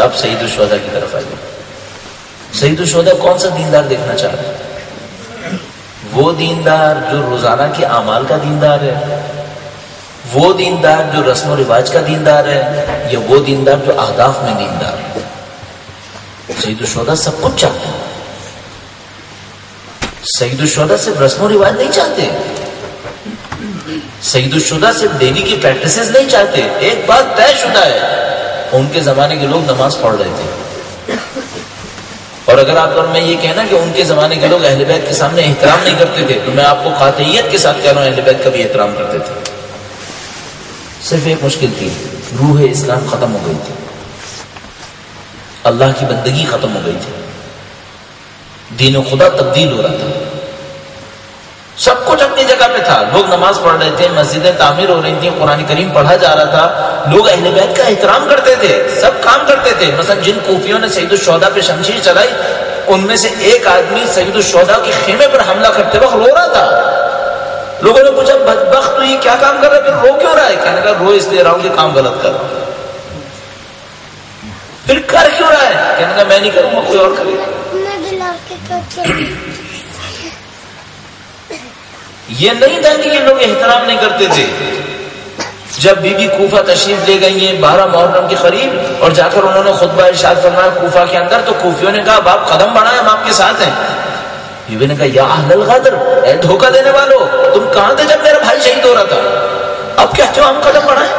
اب سید الشہداء کی طرف آئیے. سید الشہداء کون سا دیندار دیکھنا چاہ رہے ہیں؟ وہ دیندار جو روزانہ کے اعمال کا دیندار ہے، وہ دیندار جو رسم و رواج کا دیندار ہے، یا وہ دیندار جو اہداف میں دیندار ہے؟ سید الشہداء سب کچھ چاہتے ہیں. سید الشہداء صرف رسم و رواج نہیں چاہتے، سید الشہداء صرف ڈیلی کی پریکٹسز نہیں چاہتے. ایک بات طے شدہ ہے، ان کے زمانے کے لوگ نماز پڑھ رہے تھے. اور اگر آپ اور میں یہ کہنا کہ ان کے زمانے کے لوگ اہل بیت کے سامنے احترام نہیں کرتے تھے، تو میں آپ کو قاطعیت کے ساتھ کہہ رہا ہوں اہل بیت کا بھی احترام کرتے تھے. صرف ایک مشکل تھی، روح اسلام ختم ہو گئی تھی، اللہ کی بندگی ختم ہو گئی تھی، دین و خدا تبدیل ہو رہا تھا. سب کچھ اپنی جگہ پہ تھا، لوگ نماز پڑھ رہے تھے، مسجدیں تعمیر ہو رہی تھیں، قرآن کریم پڑھا جا رہا تھا، لوگ اہل بیت کا احترام کرتے تھے، سب کام کرتے تھے. مثلا جن کوفیوں نے سید الشہداء پہ شمشیر چلائی، ان میں سے ایک آدمی سید الشہداء کے خیمے پر حملہ کرتے وقت رو رہا تھا. لوگوں نے پوچھا بدبخت تو یہ کیا کام کر رہا ہے، پھر رو کیوں رہا ہے؟ کہنے کا رو اس لیے رہا ہوں کہ کام غلط کر رہا ہوں. پھر کر کیوں رہا ہے؟ کہنے کا میں نہیں کروں گا، کوئی اور کرے گا. یہ نہیں تھا کہ یہ لوگ احترام نہیں کرتے تھے. جب بی بی کوفہ تشریف لے گئی ہیں 12 محرم کے قریب، اور جا کر انہوں نے خطبہ ارشاد فرمایا کوفہ کے اندر، تو کوفیوں نے کہا باپ قدم بڑھائیں، ہم آپ کے ساتھ ہیں. بی بی نے کہا یا اہل الغدر، اے دھوکہ دینے والو، تم کہاں تھے جب میرا بھائی شہید ہو رہا تھا؟ اب کہتے ہو ہم قدم بڑھائیں؟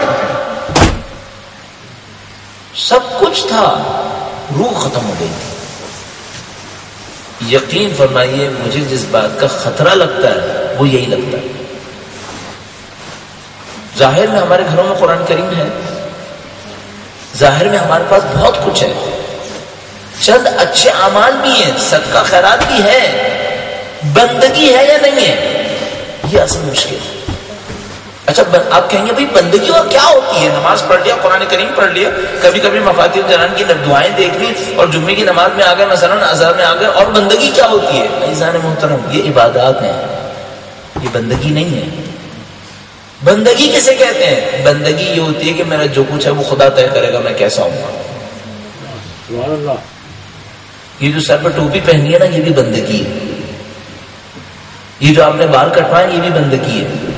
سب کچھ تھا، روح ختم ہو گئی تھی. یقین فرمائیے مجھے جس بات کا خطرہ لگتا ہے وہ یہی لگتا ہے. ظاہر میں ہمارے گھروں میں قرآن کریم ہے، ظاہر میں ہمارے پاس بہت کچھ ہے، چند اچھے اعمال بھی ہیں، صدقہ خیرات بھی ہے، بندگی ہے یا نہیں ہے؟ یہ اصل مشکل ہے. اچھا آپ کہیں گے بھائی بندگی اور کیا ہوتی ہے؟ نماز پڑھ لیا، قرآن کریم پڑھ لیا، کبھی کبھی مفاتیح الجنان کی دعائیں دیکھ لی، اور جمعے کی نماز میں آ گئے، مثلاً اذان میں آ گئے، اور بندگی کیا ہوتی ہے؟ عزیزان محترم، یہ عبادات ہیں، یہ بندگی نہیں ہے. بندگی کسے کہتے ہیں؟ بندگی یہ ہوتی ہے کہ میرا جو کچھ ہے وہ خدا طے کرے گا میں کیسا ہوں گا. سبحان اللہ. یہ جو سر پہ ٹوپی پہنی ہے نا، یہ بھی بندگی ہے. یہ جو آپ نے بال کٹوائے یہ بھی بندگی ہے.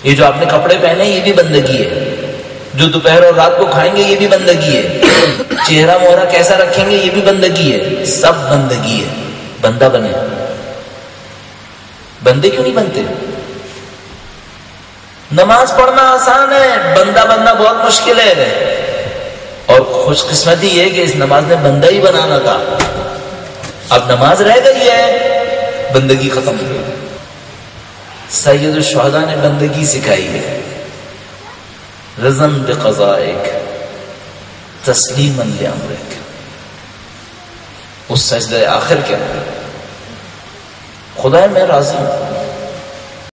یہ جو آپ نے کپڑے پہنے یہ بھی بندگی ہے. جو دوپہر اور رات کو کھائیں گے یہ بھی بندگی ہے. چہرہ مہرہ کیسا رکھیں گے یہ بھی بندگی ہے. سب بندگی ہے. بندہ بنے. بندے کیوں نہیں بنتے؟ نماز پڑھنا آسان ہے، بندہ بننا بہت مشکل ہے. اور خوش قسمتی یہ کہ اس نماز نے بندہ ہی بنانا تھا. اب نماز رہ گئی ہے، بندگی ختم ہو گئی. سید الشہداء نے بندگی سکھائی ہے. رضا بقضائک تسلیما لامرک. اس سجدہ آخر کے اندر خدا میں راضی ہوں،